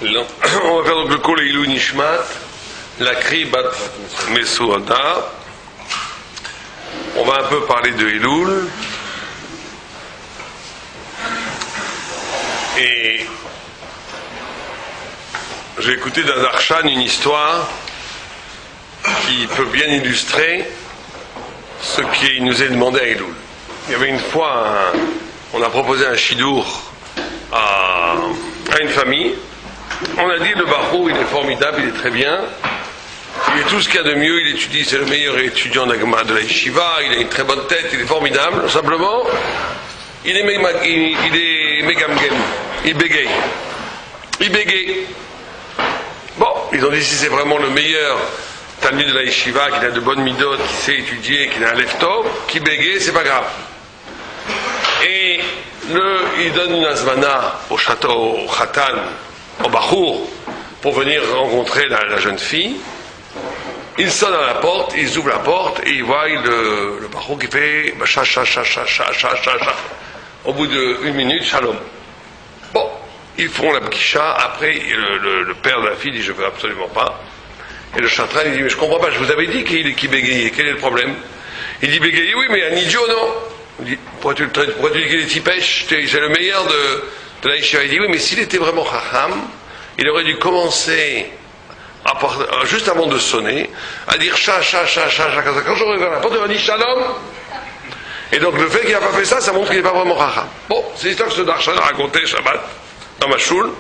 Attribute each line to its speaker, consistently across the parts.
Speaker 1: Non. On va faire donc le Kol Eilul Nishmat, Lakri Bat Mesouada. On va un peu parler de Elul. Et j'ai écouté d'un Darshan une histoire qui peut bien illustrer ce qui nous est demandé à Elul. Il y avait une fois, on a proposé un shidour à une famille. On a dit le Bachour, il est formidable, il est très bien. Il est tout ce qu'il y a de mieux, il étudie, c'est le meilleur étudiant de la Yeshiva, il a une très bonne tête, il est formidable. Simplement, il est mégamgen, il bégaye. Il bégaye. Bon, ils ont dit si c'est vraiment le meilleur talmid de la Yeshiva, qui a de bonnes midotes, qui sait étudier, qui a un leftop, qui bégaye, c'est pas grave. Et il donne une azmana au château, au khatan, au Bachour, pour venir rencontrer la jeune fille. Il sonne à la porte, ils ouvrent la porte et ils voient le Bachour qui fait cha cha cha cha cha cha cha cha. Au bout d'1 minute, shalom. Bon, ils font la pkisha. Après, le père de la fille dit je veux absolument pas. Et le chatran il dit mais je comprends pas, je vous avais dit qu'il bégayait, quel est le problème? Il dit bégayer oui, mais un idiot non. Il dit pourquoi tu dis qu'il est tipèche, c'est le meilleur de la Yeshiva. Il dit oui, mais s'il était vraiment chacham, il aurait dû commencer juste avant de sonner à dire cha cha cha cha cha. Quand j'aurais ouvert la porte, il aurait dit shalom. Et donc le fait qu'il n'a pas fait ça, ça montre qu'il n'est pas vraiment chacham. Bon, c'est l'histoire que ce Darshan a raconté Shabbat dans ma choule.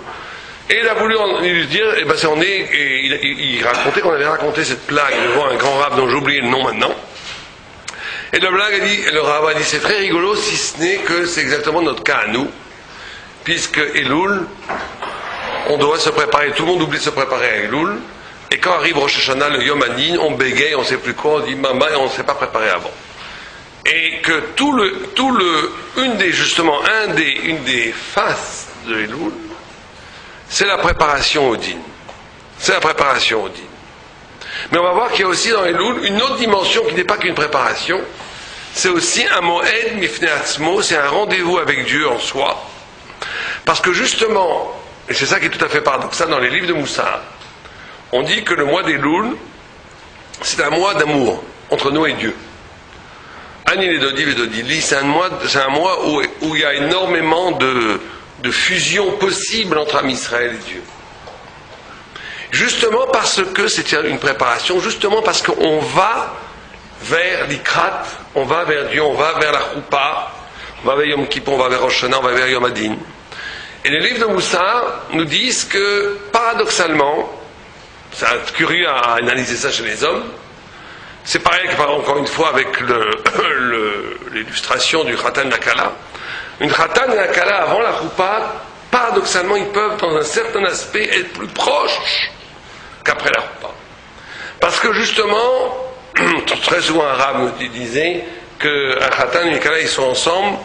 Speaker 1: Et il a voulu lui dire, et ben c'est il racontait qu'on avait raconté cette blague devant un grand rab dont j'ai oublié le nom maintenant. Et le rab a dit c'est très rigolo si ce n'est que c'est exactement notre cas à nous, puisque Elul, on doit se préparer, tout le monde oublie de se préparer à Elul, et quand arrive Rosh Hashanah, le Yom Hadin, on bégaye, on ne sait plus quoi, on dit maman, et on ne s'est pas préparé avant. Et que une des faces de Elul, c'est la préparation au din. C'est la préparation au din. Mais on va voir qu'il y a aussi dans Elul une autre dimension qui n'est pas qu'une préparation. C'est aussi un moed mifnei atzmo, c'est un rendez-vous avec Dieu en soi. Parce que justement, et c'est ça qui est tout à fait paradoxal dans les livres de Moussa, on dit que le mois d'Elul, c'est un mois d'amour entre nous et Dieu. Ani les Dodi et Dodili, c'est un mois où il y a énormément de fusion possible entre Am Israël et Dieu. Justement parce que c'est une préparation, justement parce qu'on va vers l'Ikrat, on va vers Dieu, on va vers la Choupa, on va vers Yom Kippur, on va vers Rosh Hashanah, on va vers Yom Hadin. Et les livres de Moussa nous disent que, paradoxalement, c'est curieux à analyser ça chez les hommes, c'est pareil que, encore une fois, avec l'illustration du Khatan Nakala. Une Khatan Nakala avant la Choupa, paradoxalement, ils peuvent, dans un certain aspect, être plus proches qu'après la Choupa. Parce que, justement, très souvent, un rab me disait qu'un Khatan et une Kala, ils sont ensemble.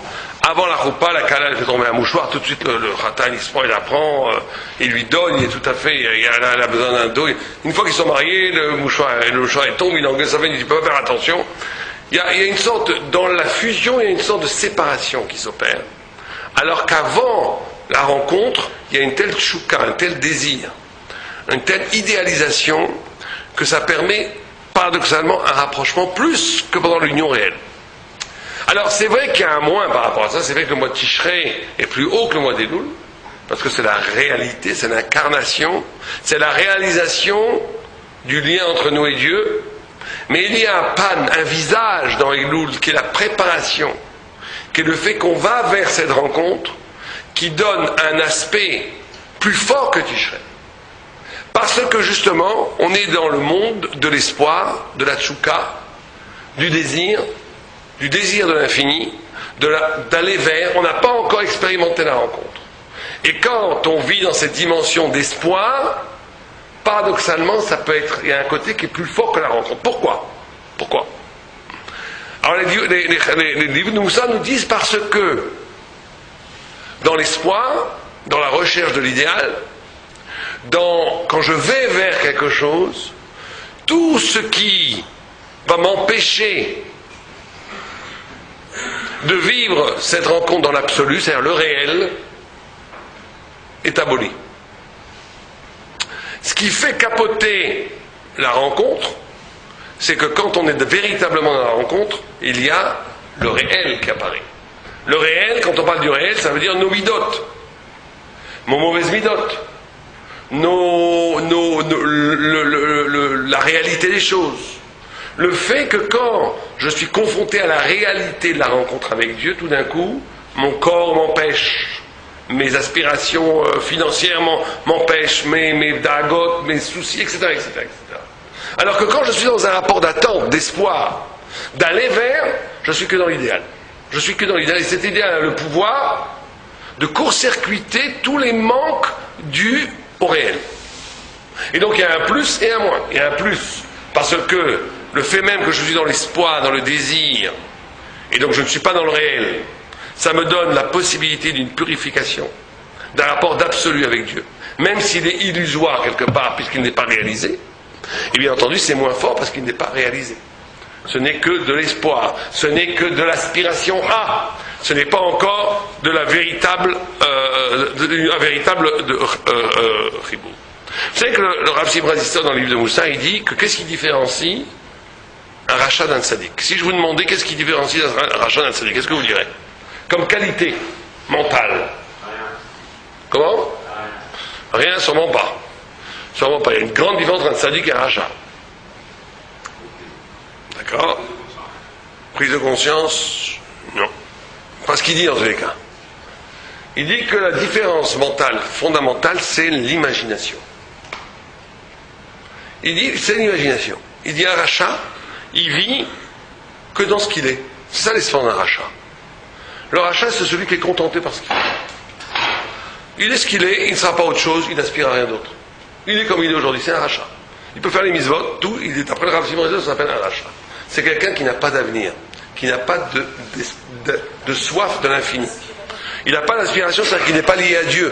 Speaker 1: Avant la Choupa, la Kala, elle fait tomber un mouchoir. Tout de suite, le Khatan, il se prend, il la prend, il lui donne, il est tout à fait, elle a besoin d'un dos. Une fois qu'ils sont mariés, le mouchoir il tombe, il engueule sa veine, il dit, il peut pas faire attention. Il y a une sorte, dans la fusion, il y a une sorte de séparation qui s'opère. Alors qu'avant la rencontre, il y a une telle tchouka, un tel désir, une telle idéalisation, que ça permet, paradoxalement, un rapprochement plus que pendant l'union réelle. Alors c'est vrai qu'il y a un moins par rapport à ça, c'est vrai que le mois de Tishrei est plus haut que le mois d'Elul, parce que c'est la réalité, c'est l'incarnation, c'est la réalisation du lien entre nous et Dieu, mais il y a un visage dans Elul qui est la préparation, qui est le fait qu'on va vers cette rencontre, qui donne un aspect plus fort que Tishrei. Parce que justement, on est dans le monde de l'espoir, de la tchouka, du désir de l'infini, d'aller vers, on n'a pas encore expérimenté la rencontre. Et quand on vit dans cette dimension d'espoir, paradoxalement, il y a un côté qui est plus fort que la rencontre. Pourquoi? Alors les livres de Moussa nous disent parce que dans l'espoir, dans la recherche de l'idéal, quand je vais vers quelque chose, tout ce qui va m'empêcher de vivre cette rencontre dans l'absolu, c'est-à-dire le réel, est aboli. qui fait capoter la rencontre, c'est que quand on est véritablement dans la rencontre, il y a le réel qui apparaît. Le réel, quand on parle du réel, ça veut dire nos midotes, nos mauvaises midotes, la réalité des choses. Le fait que quand je suis confronté à la réalité de la rencontre avec Dieu, tout d'un coup, mon corps m'empêche, mes aspirations financières m'empêchent, mes dagotes, mes soucis, etc., etc., etc. Alors que quand je suis dans un rapport d'attente, d'espoir, d'aller vers, je suis que dans l'idéal. Je suis que dans l'idéal. Et cet idéal a le pouvoir de court-circuiter tous les manques dus au réel. Et donc il y a un plus et un moins. Il y a un plus parce que le fait même que je suis dans l'espoir, dans le désir, et donc je ne suis pas dans le réel, ça me donne la possibilité d'une purification, d'un rapport d'absolu avec Dieu. Même s'il est illusoire quelque part, puisqu'il n'est pas réalisé, et bien entendu c'est moins fort parce qu'il n'est pas réalisé. Ce n'est que de l'espoir, ce n'est que de l'aspiration à, ce n'est pas encore de la véritable, un véritable chibur. Vous savez que le Rav Simcha Zisser dans le livre de Moussa, il dit que qu'est-ce qui différencie un rachat d'un tzaddik? Si je vous demandais qu'est-ce qui différencie un rachat d'un tzaddik, qu'est-ce que vous direz? Comme qualité mentale. Rien. Comment? Rien, sûrement pas. Sûrement pas. Il y a une grande différence entre un tzaddik et un rachat. D'accord? Prise de conscience? Non. Pas ce qu'il dit dans tous les cas. Il dit que la différence mentale fondamentale, c'est l'imagination. Il dit, c'est l'imagination. Il dit un rachat, il vit que dans ce qu'il est. C'est ça l'essence d'un rachat. Le rachat, c'est celui qui est contenté par ce qu'il est. Il est ce qu'il est, il ne sera pas autre chose, il n'aspire à rien d'autre. Il est comme il est aujourd'hui, c'est un rachat. Il peut faire les mitzvot, tout, il est après le Rav Simcha, ça s'appelle un rachat. C'est quelqu'un qui n'a pas d'avenir, qui n'a pas de soif de l'infini. Il n'a pas d'aspiration, c'est-à-dire qu'il n'est pas lié à Dieu.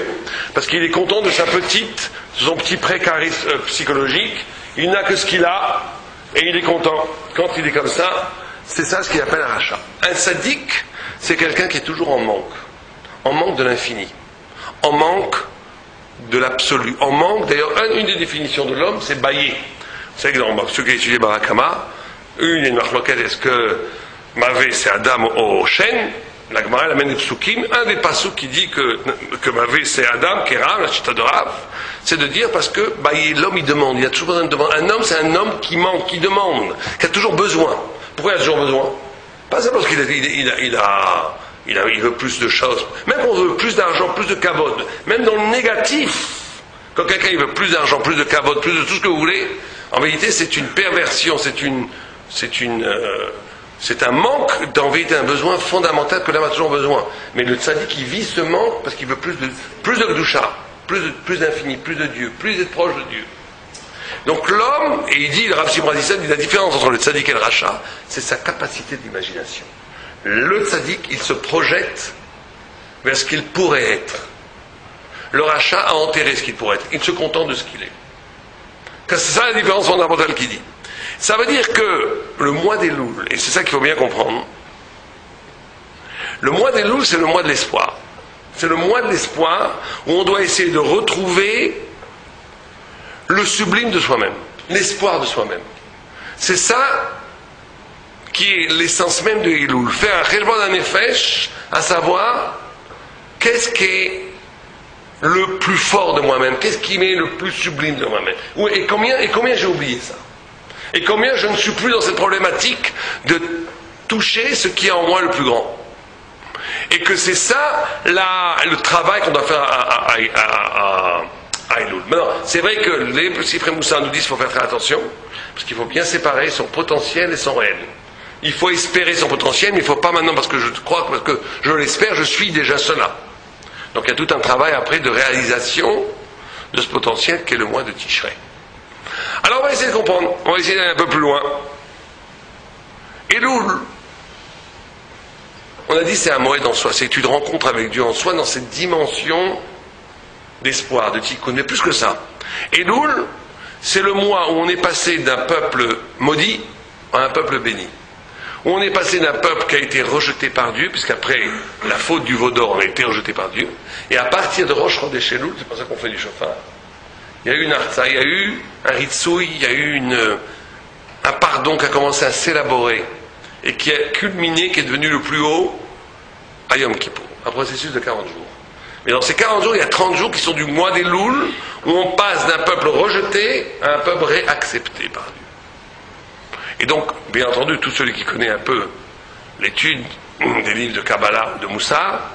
Speaker 1: Parce qu'il est content de son petit précarisme psychologique, il n'a que ce qu'il a, et il est content. Quand il est comme ça, c'est ça ce qu'il appelle un rachat. Un sadique, c'est quelqu'un qui est toujours en manque de l'infini, en manque de l'absolu, en manque, d'ailleurs, une des définitions de l'homme, c'est baillé. Vous savez que dans ceux qui ont étudié Barakama, une marloquette, est-ce que Mavé c'est Adam au chêne? La Gemara amène des psukim, un des pasuk qui dit que Mavé c'est Adam, qui est Rav, la chita de Rav, c'est de dire parce que l'homme il demande, il a toujours besoin de demander. Un homme c'est un homme qui manque, qui demande, qui a toujours besoin. Pourquoi il a toujours besoin? Pas simplement parce qu'il veut plus de choses. Même quand on veut plus d'argent, plus de kavod, même dans le négatif, quand quelqu'un il veut plus d'argent, plus de kavod, plus de tout ce que vous voulez, en vérité c'est une perversion, c'est un manque, en vérité un besoin fondamental que l'homme a toujours besoin. Mais le tzaddik il vit ce manque parce qu'il veut plus de gdusha, plus d'infini, plus de Dieu, plus d'être proche de Dieu. Donc l'homme, et il dit, le Rav Simcha Zisser dit la différence entre le tzaddik et le rachat, c'est sa capacité d'imagination. Le tzaddik, il se projette vers ce qu'il pourrait être. Le rachat a enterré ce qu'il pourrait être. Il se contente de ce qu'il est. C'est ça la différence fondamentale qu'il dit. Ça veut dire que le mois des Louls, et c'est ça qu'il faut bien comprendre, le mois des Louls, c'est le mois de l'espoir. C'est le mois de l'espoir où on doit essayer de retrouver le sublime de soi-même, l'espoir de soi-même. C'est ça qui est l'essence même de Elul. Faire un cheshbon hanefesh, à savoir qu'est-ce qui est le plus fort de moi-même, qu'est-ce qui est le plus sublime de moi-même. Et combien j'ai oublié ça. Et combien je ne suis plus dans cette problématique de toucher ce qui est en moi le plus grand. Et que c'est ça le travail qu'on doit faire à Elul. Maintenant, c'est vrai que les Sifrei Moussa nous disent qu'il faut faire très attention, parce qu'il faut bien séparer son potentiel et son réel. Il faut espérer son potentiel, mais il ne faut pas maintenant, parce que je crois, parce que je l'espère, je suis déjà cela. Donc il y a tout un travail après de réalisation de ce potentiel qui est le mois de Tishrei. Alors on va essayer de comprendre, on va essayer d'aller un peu plus loin. Elul, on a dit c'est un moed en soi, c'est que tu te rencontres avec Dieu en soi dans cette dimension d'espoir, de tikkun, mais plus que ça. Elul, c'est le mois où on est passé d'un peuple maudit à un peuple béni. Où on est passé d'un peuple qui a été rejeté par Dieu, puisqu'après la faute du veau d'or, on a été rejeté par Dieu, et à partir de Rosh Chodesh Elul, c'est pour ça qu'on fait du chauffard, il y a eu une artsa, il y a eu un ritsouille, il y a eu un pardon qui a commencé à s'élaborer et qui a culminé, qui est devenu le plus haut à Yom Kippour, un processus de 40 jours. Mais dans ces 40 jours, il y a 30 jours qui sont du mois des Louls, où on passe d'un peuple rejeté à un peuple réaccepté par Dieu. Et donc, bien entendu, tout celui qui connaît un peu l'étude des livres de Kabbalah ou de Moussa,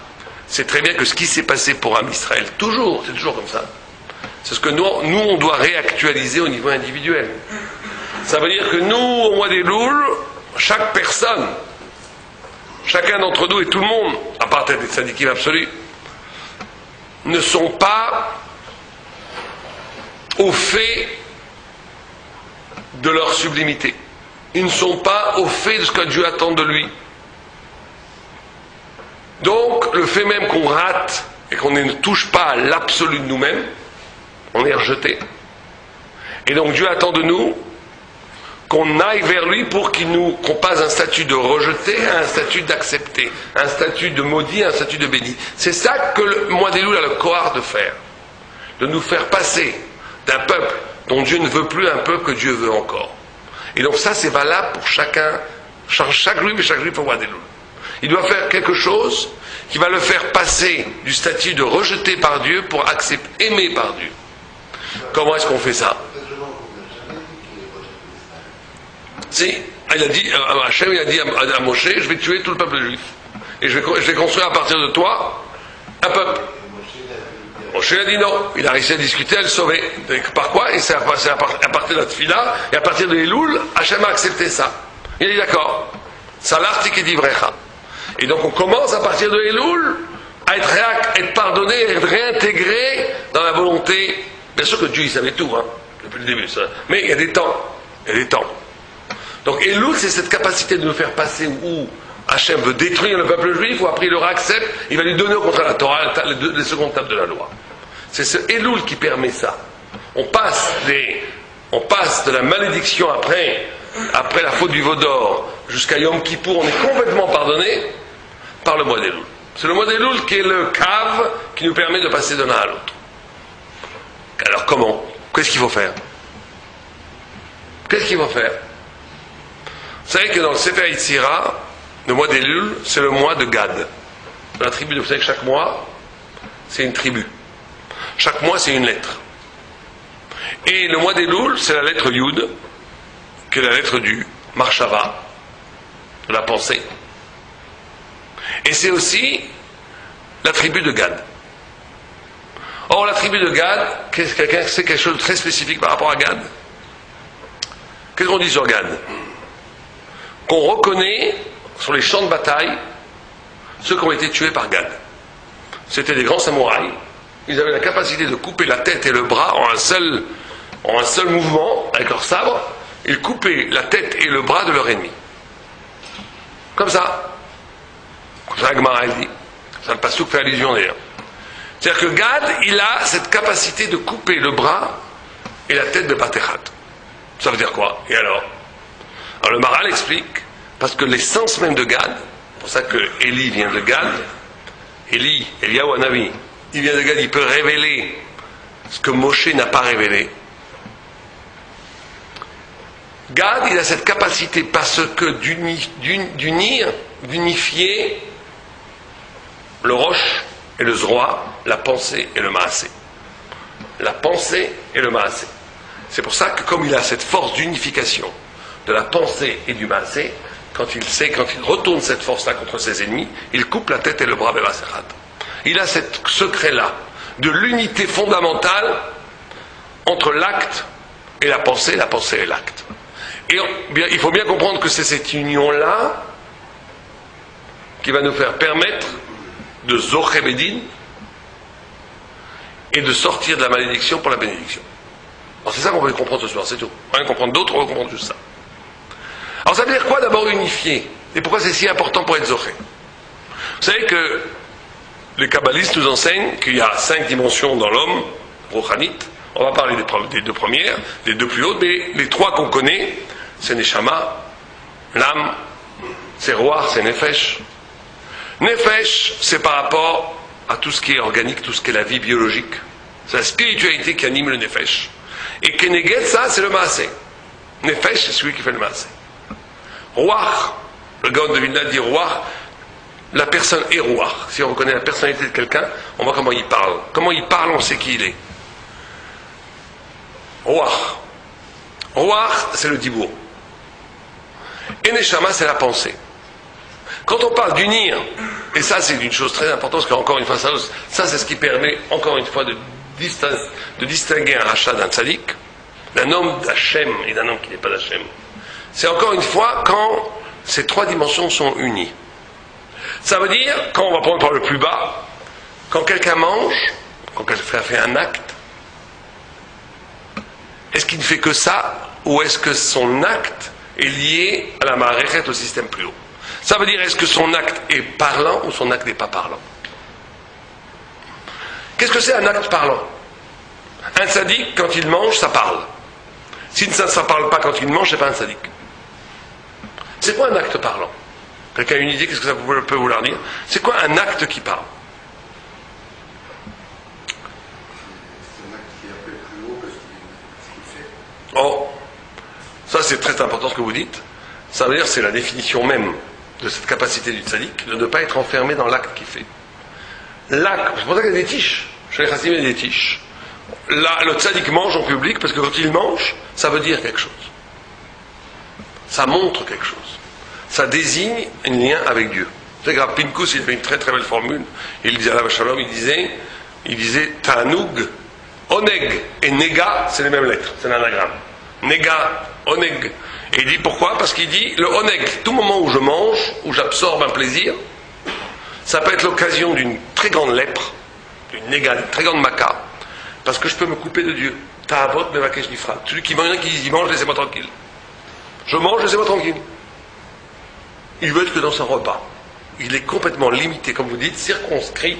Speaker 1: sait très bien que ce qui s'est passé pour Am Israël, c'est toujours comme ça. C'est ce que nous, on doit réactualiser au niveau individuel. Ça veut dire que nous, au mois des Louls, chaque personne, chacun d'entre nous et tout le monde, à part des tzadikim absolus, ne sont pas au fait de leur sublimité. Ils ne sont pas au fait de ce que Dieu attend de lui. Donc, le fait même qu'on rate et qu'on ne touche pas à l'absolu de nous-mêmes, on est rejeté. Et donc, Dieu attend de nous qu'on aille vers lui pour qu'on passe d'un statut de rejeté à un statut d'accepté, un statut de maudit à un statut de béni. C'est ça que le mois des Louls a le courage de faire, de nous faire passer d'un peuple dont Dieu ne veut plus à un peuple que Dieu veut encore. Et donc ça, c'est valable pour chaque juif et chaque juif au mois des Louls. Il doit faire quelque chose qui va le faire passer du statut de rejeté par Dieu pour accepter, aimé par Dieu. Comment est-ce qu'on fait ça? Si, il a dit, Hachem, il a dit à Moshe, je vais tuer tout le peuple juif. Et je vais construire à partir de toi un peuple. Moshe a dit non. Il a réussi à discuter, à le sauver. Par quoi? Et c'est à partir de la tefila, et à partir de Elul, Hachem a accepté ça. Il a dit d'accord. Salar tikedi vrecha. Et donc on commence à partir de Elul à être pardonné, à être réintégré dans la volonté. Bien sûr que Dieu il savait tout, hein, depuis le début. Ça. Mais il y a des temps. Il y a des temps. Donc Elul, c'est cette capacité de nous faire passer où Hachem veut détruire le peuple juif, ou après il le accepte, il va lui donner au contraire la Torah, les secondes tables de la loi. C'est ce Elul qui permet ça. On passe de la malédiction après la faute du veau d'or, jusqu'à Yom Kippour, on est complètement pardonné par le mois d'Elul. C'est le mois d'Elul qui est le cave qui nous permet de passer de l'un à l'autre. Alors comment? Qu'est-ce qu'il faut faire? Qu'est-ce qu'il faut faire? Vous savez que dans le Sefer Yetzira, le mois d'Elul, c'est le mois de Gad. La tribu, vous savez que chaque mois, c'est une tribu. Chaque mois, c'est une lettre. Et le mois d'Elul, c'est la lettre Yud, qui est la lettre du Marshava, de la pensée. Et c'est aussi la tribu de Gad. Or, la tribu de Gad, c'est quelque chose de très spécifique par rapport à Gad. Qu'est-ce qu'on dit sur Gad? Qu'on reconnaît sur les champs de bataille ceux qui ont été tués par Gad. C'était des grands samouraïs. Ils avaient la capacité de couper la tête et le bras en un seul mouvement avec leur sabre. Ils coupaient la tête et le bras de leur ennemi. Comme ça. Comme ça, Gemara dit. Ça, le passouk fait allusion d'ailleurs. C'est-à-dire que Gad, il a cette capacité de couper le bras et la tête de Batechat. Ça veut dire quoi? Et alors le Maral explique, parce que l'essence même de Gad, c'est pour ça que Élie vient de Gad, Eliyahu Hanavi, il vient de Gad, il peut révéler ce que Moshe n'a pas révélé. Gad, il a cette capacité parce que d'unifier le roche et le zroa, la pensée et le maasé. La pensée et le maasé. C'est pour ça que comme il a cette force d'unification de la pensée et du maasé, quand il retourne cette force-là contre ses ennemis, il coupe la tête et le bras de Baserhat. Il a ce secret-là de l'unité fondamentale entre l'acte et la pensée et l'acte. Et il faut bien comprendre que c'est cette union-là qui va nous faire permettre de Zoché Bedin et de sortir de la malédiction pour la bénédiction. Alors c'est ça qu'on veut comprendre ce soir, c'est tout. On va rien comprendre d'autre, on va comprendre juste ça. Alors ça veut dire quoi d'abord unifier? Et pourquoi c'est si important pour être Zoché? Vous savez que les kabbalistes nous enseignent qu'il y a 5 dimensions dans l'homme, Rochanit. On va parler des 2 premières, des 2 plus hautes, mais les 3 qu'on connaît, c'est Neshama, l'âme, c'est Roar, c'est Nefesh. Nefesh, c'est par rapport à tout ce qui est organique, tout ce qui est la vie biologique. C'est la spiritualité qui anime le nefesh. Et keneged, ça, c'est le maaseh. Nefesh, c'est celui qui fait le maaseh. Ruach, le Gaon de Vilna dit Ruach, la personne est Ruach. Si on reconnaît la personnalité de quelqu'un, on voit comment il parle. Comment il parle, on sait qui il est. Ruach. Ruach, c'est le dibour. Et Neshama, c'est la pensée. Quand on parle d'unir, et ça c'est une chose très importante, parce qu'encore une fois, ça c'est ce qui permet, encore une fois, de distinguer un rachat d'un tzaddik, d'un homme d'Hachem et d'un homme qui n'est pas d'Hachem. C'est encore une fois quand ces trois dimensions sont unies. Ça veut dire, quand on va prendre par le plus bas, quand quelqu'un mange, quand quelqu'un fait un acte, est-ce qu'il ne fait que ça, ou est-ce que son acte est lié à la maréchet, au système plus haut? Ça veut dire, est-ce que son acte est parlant ou son acte n'est pas parlant? Qu'est-ce que c'est un acte parlant? Un tzaddik, quand il mange, ça parle. Si ça ne parle pas quand il mange, c'est pas un tzaddik. C'est quoi un acte parlant? Quelqu'un a une idée? Qu'est-ce que ça peut vouloir dire? C'est quoi un acte qui parle?
Speaker 2: C'est un acte qui appelle plus haut que ce qu'il fait.
Speaker 1: Oh, ça c'est très important ce que vous dites. Ça veut dire que c'est la définition même de cette capacité du tzaddik, de ne pas être enfermé dans l'acte qu'il fait. L'acte, c'est pour ça qu'il y a des tiches. Chez les chassim, il y a des tiches. Là, le tzaddik mange en public parce que quand il mange, ça veut dire quelque chose. Ça montre quelque chose. Ça désigne un lien avec Dieu. Vous savez que Rav Pinkus, il avait une très très belle formule. Il disait à la Shalom, il disait Ta'anoug, Oneg et Nega, c'est les mêmes lettres, c'est l'anagramme. Nega, Oneg. Et il dit pourquoi? Parce qu'il dit le Oneg, tout moment où je mange, où j'absorbe un plaisir, ça peut être l'occasion d'une très grande lèpre, d'une Nega, d'une très grande maca, parce que je peux me couper de Dieu. Ta'avot mevakesh nifrat. Celui qui mange, laissez-moi tranquille. Je mange, laissez-moi tranquille. Il veut être que dans son repas. Il est complètement limité, comme vous dites, circonscrit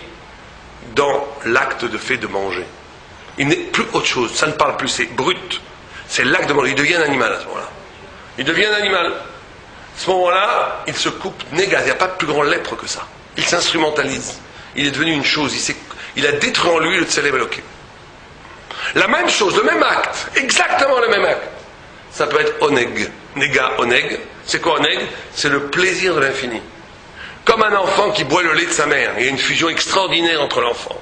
Speaker 1: dans l'acte de fait de manger. Il n'est plus autre chose, ça ne parle plus, c'est brut. C'est l'acte de manger, il devient un animal à ce moment-là. Il devient un animal. À ce moment-là, il se coupe négatif, il n'y a pas de plus grand lèpre que ça. Il s'instrumentalise. Il est devenu une chose, il a détruit en lui le tselev Elokim. La même chose, le même acte, exactement le même acte. Ça peut être oneg, nega, oneg. C'est quoi oneg? C'est le plaisir de l'infini. Comme un enfant qui boit le lait de sa mère. Il y a une fusion extraordinaire entre l'enfant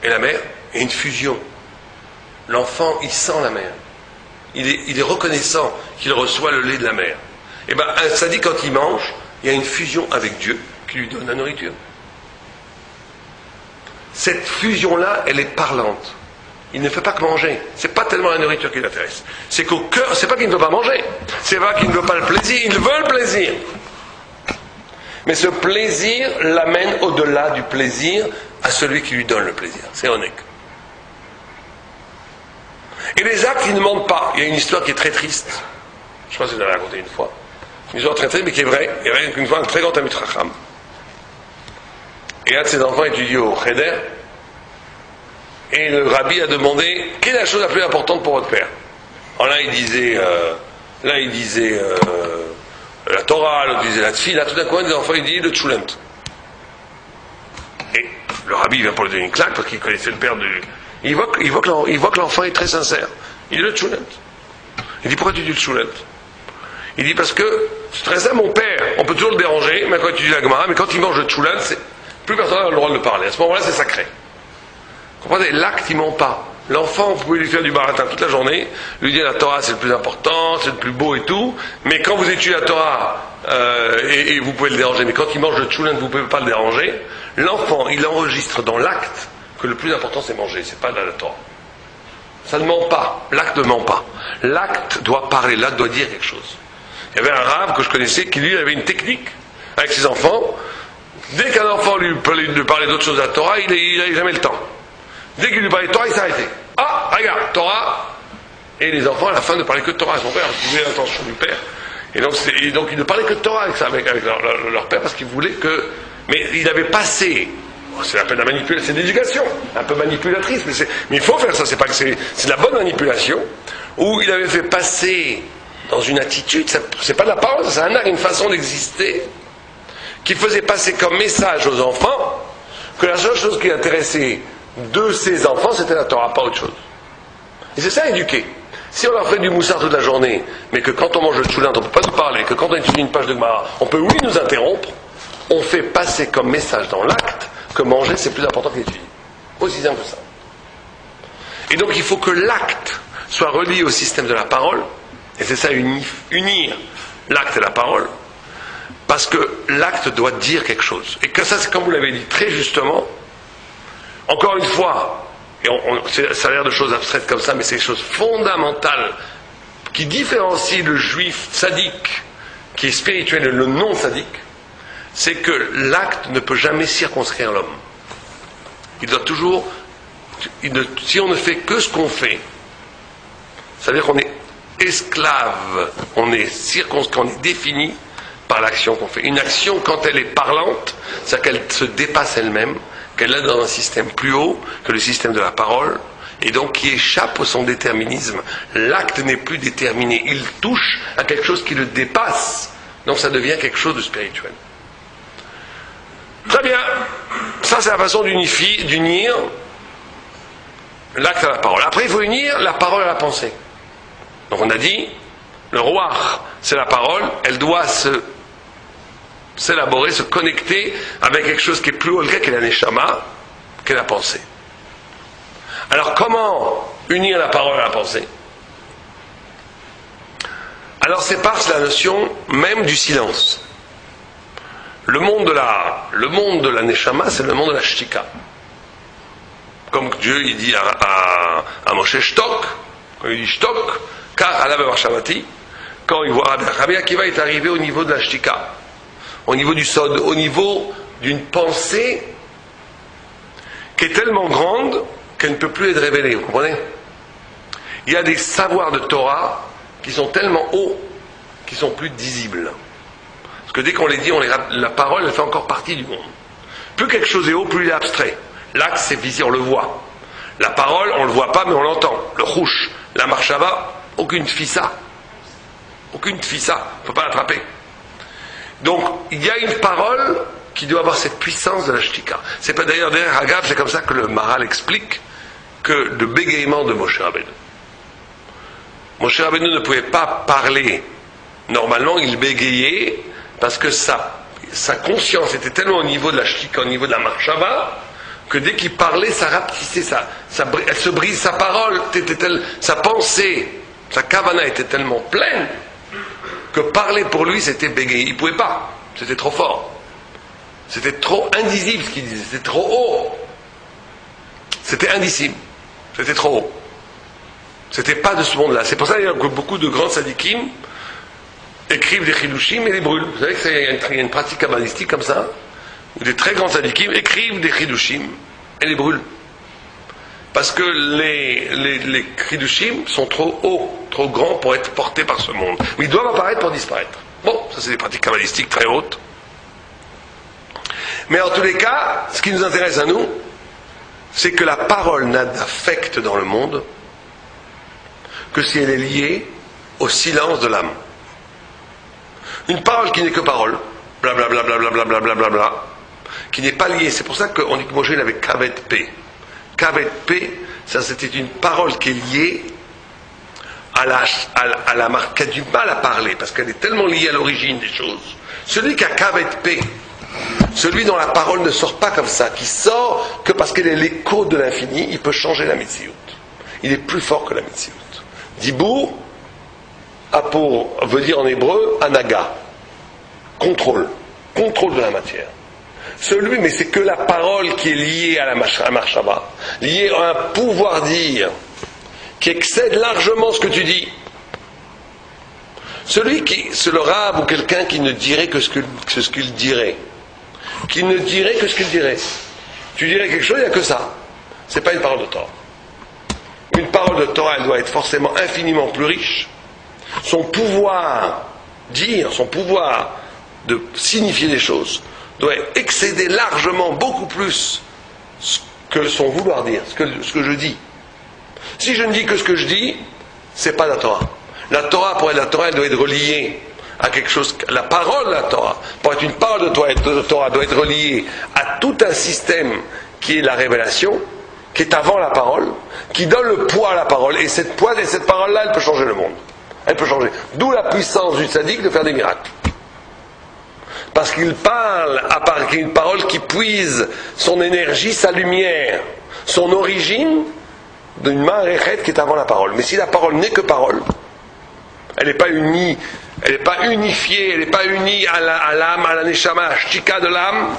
Speaker 1: et la mère. Il y a une fusion. L'enfant, il sent la mère. Il est reconnaissant qu'il reçoit le lait de la mère. Et bien, ça dit quand il mange, il y a une fusion avec Dieu qui lui donne la nourriture. Cette fusion-là, elle est parlante. Il ne fait pas que manger. C'est pas tellement la nourriture qui l'intéresse. C'est qu'au cœur, c'est pas qu'il ne veut pas manger. C'est pas qu'il ne veut pas le plaisir. Il veut le plaisir. Mais ce plaisir l'amène au-delà du plaisir à celui qui lui donne le plaisir. C'est honnête. Et les actes, ils ne mentent pas. Il y a une histoire qui est très triste. Je crois que je l'avais raconté une fois. Une histoire très triste, mais qui est vraie. Il y avait une fois un très grand ami Racham. Et un de ses enfants étudie au Cheder. Et le rabbi a demandé quelle est la chose la plus importante pour votre père. Alors là, il disait la Torah, l'autre disait la Tfila. Tout d'un coup, un des enfants, il dit le Tchoulent. Et le rabbi vient pour lui donner une claque parce qu'il connaissait le père du. Il voit que l'enfant est très sincère. Il dit le Tchoulent. Il dit pourquoi tu dis le Tchoulent? Il dit parce que c'est très simple, mon père, on peut toujours le déranger, mais quand il dit la Gemara, mais quand il mange le Tchoulent, plus personne n'a le droit de le parler. À ce moment-là, c'est sacré. Comprenez, l'acte, il ment pas. L'enfant, vous pouvez lui faire du baratin toute la journée, lui dire la Torah c'est le plus important, c'est le plus beau et tout, mais quand vous étudiez la Torah, et vous pouvez le déranger, mais quand il mange le tchoulin, vous ne pouvez pas le déranger, l'enfant, il enregistre dans l'acte que le plus important c'est manger, c'est pas la Torah. Ça ne ment pas, l'acte ne ment pas. L'acte doit parler, l'acte doit dire quelque chose. Il y avait un rave que je connaissais qui lui avait une technique avec ses enfants. Dès qu'un enfant lui parlait d'autre chose à la Torah, il n'avait jamais le temps. Dès qu'il lui parlait de Torah, il s'arrêtait. Ah, regarde, Torah. Et les enfants, à la fin, ne parlaient que de Torah. Son père, il voulait l'attention du père. Et donc, il ne parlait que de Torah avec leur père, parce qu'il voulait que. Mais il avait passé. C'est un peu de la manipulation, c'est de l'éducation, un peu manipulatrice, mais il faut faire ça. C'est de la bonne manipulation, où il avait fait passer dans une attitude, c'est pas de la parole, c'est un art, une façon d'exister, qui faisait passer comme message aux enfants que la seule chose qui intéressait de ses enfants, c'était la Torah, pas autre chose. Et c'est ça, éduquer. Si on leur fait du moussard toute la journée, mais que quand on mange le tchoulin, on ne peut pas nous parler, que quand on étudie une page de Gemara, on peut oui nous interrompre, on fait passer comme message dans l'acte que manger c'est plus important qu'étudier. Aussi simple que ça. Et donc il faut que l'acte soit relié au système de la parole, et c'est ça unir l'acte et la parole, parce que l'acte doit dire quelque chose. Et que ça, c'est comme vous l'avez dit très justement, encore une fois, et ça a l'air de choses abstraites comme ça, mais c'est des choses fondamentales qui différencient le juif sadique, qui est spirituel, et le non sadique, c'est que l'acte ne peut jamais circonscrire l'homme. Il doit toujours, si on ne fait que ce qu'on fait, ça veut dire qu'on est esclave, on est défini par l'action qu'on fait. Une action, quand elle est parlante, c'est qu'elle se dépasse elle-même, qu'elle est dans un système plus haut que le système de la parole, et donc qui échappe à son déterminisme. L'acte n'est plus déterminé, il touche à quelque chose qui le dépasse, donc ça devient quelque chose de spirituel. Très bien, ça c'est la façon d'unir l'acte à la parole. Après il faut unir la parole à la pensée. Donc on a dit, le roi c'est la parole, elle doit s'élaborer, se connecter avec quelque chose qui est plus haut, le grec est la neshama, qu'est la pensée. Alors comment unir la parole à la pensée? Alors c'est par la notion même du silence. Le monde de la neshama, c'est le monde de la shtika. Comme Dieu il dit à Moshe Shtok, quand il dit Shtok, car Allah Shabati, quand il voit Rabbi Akiva est arrivé au niveau de la shtika, au niveau du sod, au niveau d'une pensée qui est tellement grande qu'elle ne peut plus être révélée, vous comprenez? Il y a des savoirs de Torah qui sont tellement hauts qu'ils sont plus visibles. Parce que dès qu'on les dit, la parole elle fait encore partie du monde. Plus quelque chose est haut, plus il est abstrait. L'acte c'est visible, on le voit. La parole, on ne le voit pas mais on l'entend. Le chouch, la marshava, aucune tfissa. Aucune tfissa, on ne peut pas l'attraper. Donc, il y a une parole qui doit avoir cette puissance de la shtika. C'est pas d'ailleurs Hagav, c'est comme ça que le Maharal explique que le bégaiement de Moshe Rabbeinu. Moshe Rabbeinu ne pouvait pas parler. Normalement, il bégayait parce que sa conscience était tellement au niveau de la shtika, au niveau de la marshava, que dès qu'il parlait, ça rapetissait, elle se brise, sa parole, sa pensée, sa kavana était tellement pleine que parler pour lui c'était bégayer. Il ne pouvait pas, c'était trop fort. C'était trop indisible ce qu'il disait, c'était trop haut. C'était indicible, c'était trop haut. C'était pas de ce monde-là. C'est pour ça que beaucoup de grands sadikim écrivent des chidushim et les brûlent. Vous savez qu'il y a une pratique kabbalistique comme ça, où des très grands sadikim écrivent des chidushim et les brûlent. Parce que les chidushim sont trop hauts, trop grands pour être portés par ce monde. Mais ils doivent apparaître pour disparaître. Bon, ça c'est des pratiques kabbalistiques très hautes. Mais en tous les cas, ce qui nous intéresse à nous, c'est que la parole n'a d'affect dans le monde que si elle est liée au silence de l'âme. Une parole qui n'est que parole, blablabla, blablabla, blablabla, qui n'est pas liée. C'est pour ça qu'on dit que Moshe avait Kavet P. Kavet P, ça c'était une parole qui est liée à la marque, qui a du mal à parler, parce qu'elle est tellement liée à l'origine des choses. Celui qui a Kavet P, celui dont la parole ne sort pas comme ça, qui sort que parce qu'elle est l'écho de l'infini, il peut changer la Metsiout. Il est plus fort que la Metsiout. Dibour veut dire en hébreu anaga, contrôle de la matière. Mais c'est que la parole qui est liée à la marshava, liée à un pouvoir dire qui excède largement ce que tu dis. C'est le rab ou quelqu'un qui ne dirait que ce qu'il dirait. Qui ne dirait que ce qu'il dirait. Tu dirais quelque chose, il n'y a que ça. C'est pas une parole de Torah. Une parole de Torah, elle doit être forcément infiniment plus riche. Son pouvoir de signifier des choses doit excéder largement, beaucoup plus que son vouloir dire, ce que je dis. Si je ne dis que ce que je dis, c'est pas la Torah. La Torah, pour être la Torah, elle doit être reliée à quelque chose. La parole de la Torah, pour être une parole de Torah, doit être reliée à tout un système qui est la révélation, qui est avant la parole, qui donne le poids à la parole. Et cette parole-là, elle peut changer le monde. Elle peut changer. D'où la puissance du tzaddik de faire des miracles. Parce qu'il parle à part une parole qui puise son énergie, sa lumière, son origine d'une ma'arechet qui est avant la parole. Mais si la parole n'est que parole, elle n'est pas unie, elle n'est pas unifiée, elle n'est pas unie à l'âme, à la neshama, à la shtika de l'âme,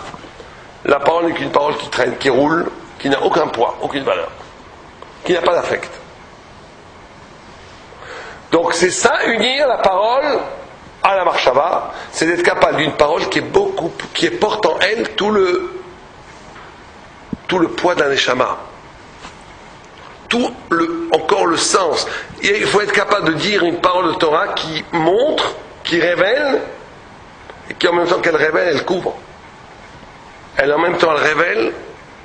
Speaker 1: la parole n'est qu'une parole qui traîne, qui roule, qui n'a aucun poids, aucune valeur, qui n'a pas d'affect. Donc c'est ça, unir la parole à la marshava, c'est d'être capable d'une parole qui porte en elle tout le poids d'un neshama, encore le sens. Et il faut être capable de dire une parole de Torah qui montre, qui révèle, et qui en même temps qu'elle révèle, elle couvre. En même temps, elle révèle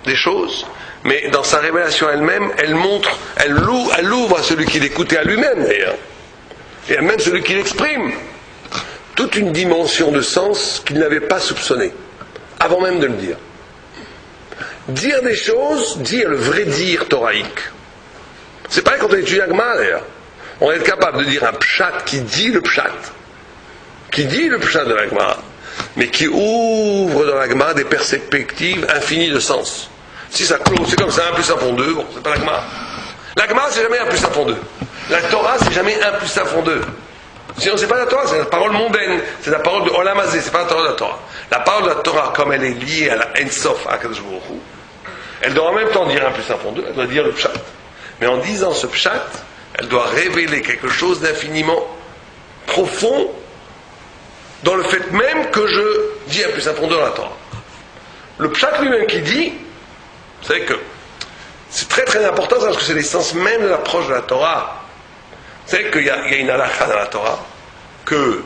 Speaker 1: des choses, mais dans sa révélation elle-même, elle montre, elle ouvre à celui qui l'écoute et à lui-même d'ailleurs, et à même celui qui l'exprime, toute une dimension de sens qu'il n'avait pas soupçonnée, avant même de le dire. Dire des choses, dire le vrai dire toraïque. C'est pareil quand on étudie la Gemara d'ailleurs. On est capable de dire un pshat qui dit le pshat de la Gemara, mais qui ouvre dans la Gemara des perspectives infinies de sens. Si ça clôt, c'est comme ça, 1 plus 1 font 2, bon, c'est pas la Gemara. La Gemara, c'est jamais 1 plus 1 font 2. La Torah, c'est jamais 1 plus 1 font 2. Sinon, c'est pas la Torah, c'est la parole mondaine, c'est la parole de Olam Hazé, c'est pas la parole de la Torah. La parole de la Torah, comme elle est liée à la Ensof, à Kadosh Baruch Hu, elle doit en même temps dire 1 plus 1 font 2, elle doit dire le pshat. Mais en disant ce pshat, elle doit révéler quelque chose d'infiniment profond dans le fait même que je dis 1 plus 1 font 2 dans la Torah. Le pshat lui-même qui dit, vous savez que c'est très très important parce que c'est l'essence même de l'approche de la Torah. Vous savez qu'il y a une halakha dans la Torah que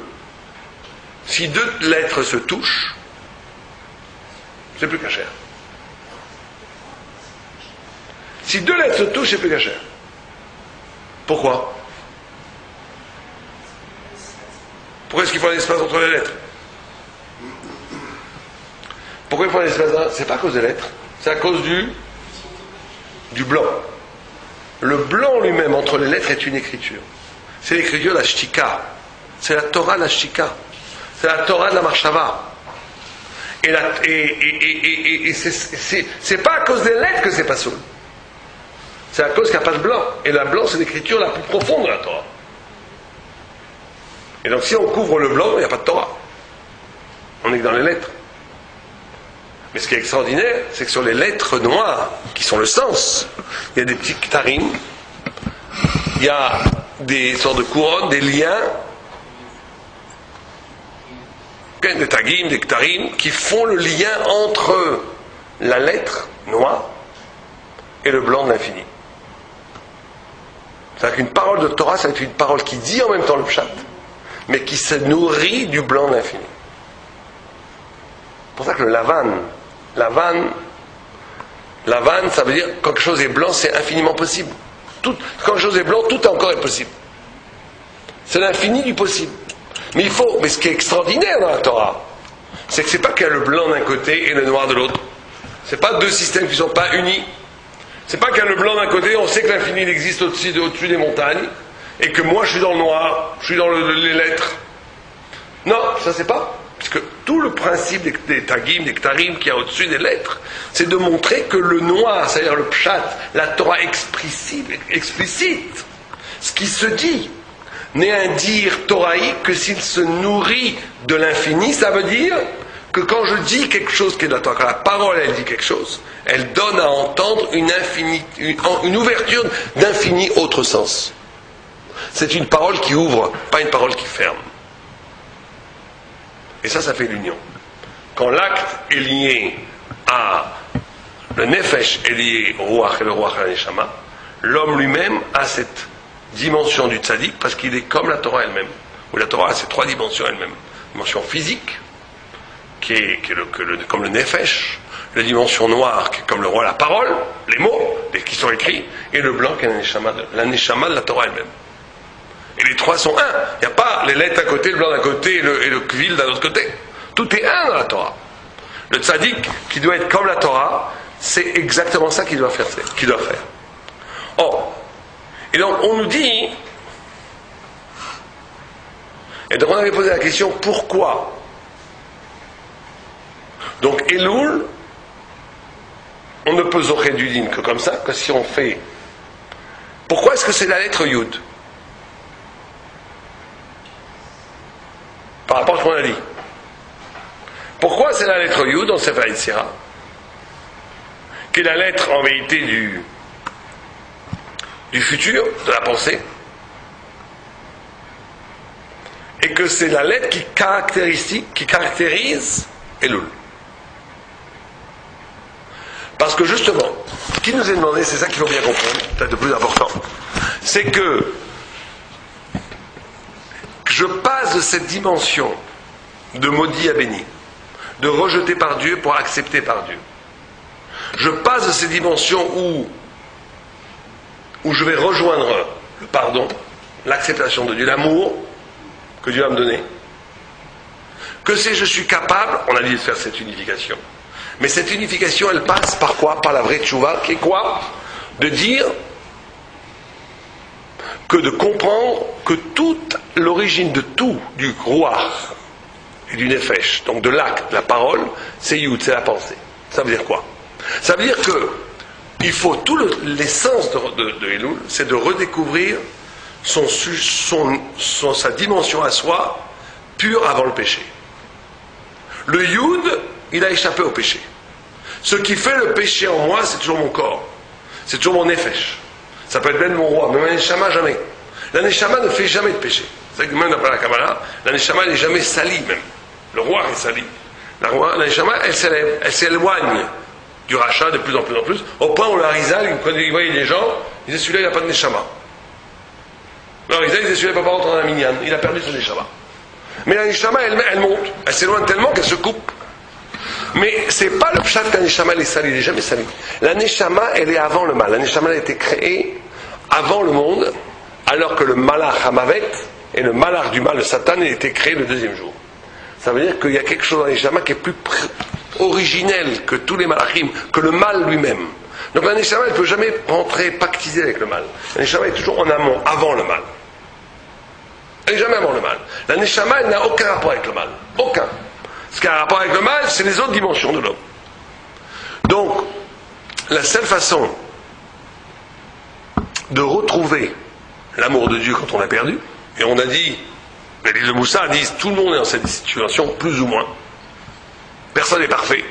Speaker 1: si 2 lettres se touchent, c'est plus kasher. Si 2 lettres se touchent, c'est plus kasher. Pourquoi? Pourquoi est-ce qu'il faut un espace entre les lettres? Pourquoi il faut un espace? C'est pas à cause des lettres, c'est à cause du blanc. Le blanc lui-même entre les lettres est une écriture. C'est l'écriture de la shtika. C'est la Torah de la shtika. C'est la Torah de la marshava. Et c'est pas à cause des lettres que c'est pas soul. C'est à cause qu'il n'y a pas de blanc. Et la blanc, c'est l'écriture la plus profonde de la Torah. Et donc si on couvre le blanc, il n'y a pas de Torah. On est que dans les lettres. Mais ce qui est extraordinaire, c'est que sur les lettres noires, qui sont le sens, il y a des petits ktarim, il y a des sortes de couronnes, des liens, des tagim, des ktarim, qui font le lien entre la lettre noire et le blanc de l'infini. C'est-à-dire qu'une parole de Torah, c'est une parole qui dit en même temps le pshat, mais qui se nourrit du blanc de l'infini. C'est pour ça que le Lavan, ça veut dire quand quelque chose est blanc, c'est infiniment possible. Quand quelque chose est blanc, tout encore est possible. C'est l'infini du possible. Mais ce qui est extraordinaire dans la Torah, c'est que c'est pas qu'il y a le blanc d'un côté et le noir de l'autre. C'est pas 2 systèmes qui ne sont pas unis. C'est pas qu'il y a le blanc d'un côté, on sait que l'infini existe au-dessus des montagnes, et que moi je suis dans le noir, je suis dans les lettres. Non, ça c'est pas. Parce que tout le principe des tagim, des ktarim qu'il y a au-dessus des lettres, c'est de montrer que le noir, c'est-à-dire le pshat, la Torah explicite, ce qui se dit, n'est un dire toraïque que s'il se nourrit de l'infini. Ça veut dire que quand je dis quelque chose qui est de la Torah, quand la parole elle dit quelque chose, elle donne à entendre une ouverture d'infini autre sens. C'est une parole qui ouvre, pas une parole qui ferme. Et ça fait l'union. Quand l'acte est lié à le nefesh est lié au ruach et le ruach à la neshama, l'homme lui-même a cette dimension du tzaddik parce qu'il est comme la Torah elle-même. Où la Torah a ces 3 dimensions elle-même. Dimension physique, qui est comme le nefesh, la dimension noire, qui est comme le roi, la parole, les mots qui sont écrits, et le blanc qui est la neshama de la Torah elle-même. Et les 3 sont un. Il n'y a pas les lettres d'un côté, le blanc d'un côté et le kvil d'un autre côté. Tout est un dans la Torah. Le tzaddik, qui doit être comme la Torah, c'est exactement ça qu'il doit faire. Or, et donc on nous dit, et donc on avait posé la question pourquoi. Donc Elul, on ne peut zocher du din que comme ça, que si on fait. Pourquoi est-ce que c'est la lettre Yud par rapport à ce qu'on a dit? Pourquoi c'est la lettre Yud dans Sefer Yetzira, qui est la lettre en vérité du futur, de la pensée, et que c'est la lettre qui caractérise Elul. Parce que justement, ce qui nous est demandé, c'est ça qu'il faut bien comprendre, peut-être le plus important, c'est que je passe de cette dimension de maudit à béni, de rejeté par Dieu pour accepter par Dieu. Je passe de ces dimensions où je vais rejoindre le pardon, l'acceptation de Dieu, l'amour que Dieu va me donner, que si je suis capable, on a dit de faire cette unification. Mais cette unification, elle passe par quoi? Par la vraie tchouva, qui est quoi? De dire que de comprendre que toute l'origine de tout, du ruach et du nefesh, donc de l'acte, la parole, c'est Yud, c'est la pensée. Ça veut dire quoi? Ça veut dire que il faut l'essence de Elul, c'est de redécouvrir sa dimension à soi, pure avant le péché. Le Yud, il a échappé au péché. Ce qui fait le péché en moi, c'est toujours mon corps. C'est toujours mon nefesh. Ça peut être même mon roi, mais la neshama, jamais. La neshama ne fait jamais de péché. C'est vrai que même d'après la Kabbalah, la neshama n'est jamais salie même. Le roi est sali. La neshama, elle s'élève, elle s'éloigne du rachat de plus en plus, au point où le Harizal, quand il voyait les gens, il disait celui-là, il n'a pas de neshama. Le Harizal, il disait celui-là, il ne peut pas rentrer dans la minyan, il a perdu son neshama. Mais la neshama, elle monte, elle s'éloigne tellement qu'elle se coupe. Mais c'est pas le pshat que la neshama elle est salie, il n'est jamais sali. La neshama, elle est avant le mal. La neshama elle a été créée avant le monde, alors que le malach hamavet et le malach du mal, le satan, il a été créé le deuxième jour. Ça veut dire qu'il y a quelque chose dans la neshama qui est plus originel que tous les malachim, que le mal lui-même. Donc la neshama, elle ne peut jamais rentrer pactiser avec le mal. La neshama est toujours en amont, avant le mal. Elle n'est jamais avant le mal. La neshama, elle n'a aucun rapport avec le mal. Aucun. Ce qui a un rapport avec le mal, c'est les autres dimensions de l'homme. Donc, la seule façon de retrouver l'amour de Dieu quand on l'a perdu, et on a dit, les livres de Moussa disent, tout le monde est dans cette situation, plus ou moins. Personne n'est parfait.